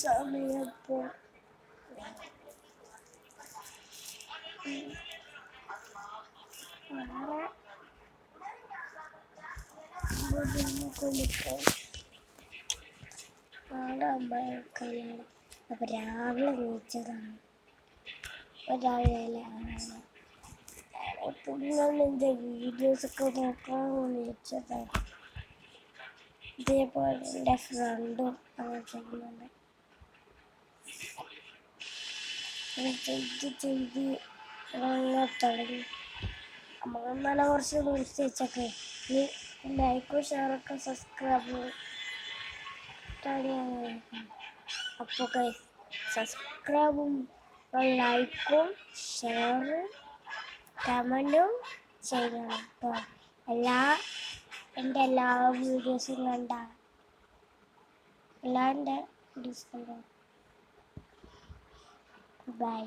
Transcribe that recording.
സമയപ്പോൾ കല്യാണം. അപ്പൊ രാവിലെ വിളിച്ചതാണ്. രാവിലെ നിന്റെ വീഡിയോസൊക്കെ നോക്കാൻ വിളിച്ചതാണ്. ഇതേപോലെ എൻ്റെ ഫ്രണ്ടും അങ്ങനെ ചെയ്യുന്നുണ്ട്. ചെയ്ത് തുടങ്ങി. നമുക്ക് നല്ല കുറച്ച് വിളിച്ചൊക്കെ ഈ ലൈക്കും ഷെയറൊക്കെ സബ്സ്ക്രൈബ് അപ്പോൾ സബ്സ്ക്രൈബും ലൈക്കും ഷെയറും കമൻറ്റും ചെയ്യണം കേട്ടോ. എൻ്റെ എല്ലാ വീഡിയോസും കണ്ട എല്ലാ എൻ്റെ വീഡിയോസും കണ്ട. ബൈ.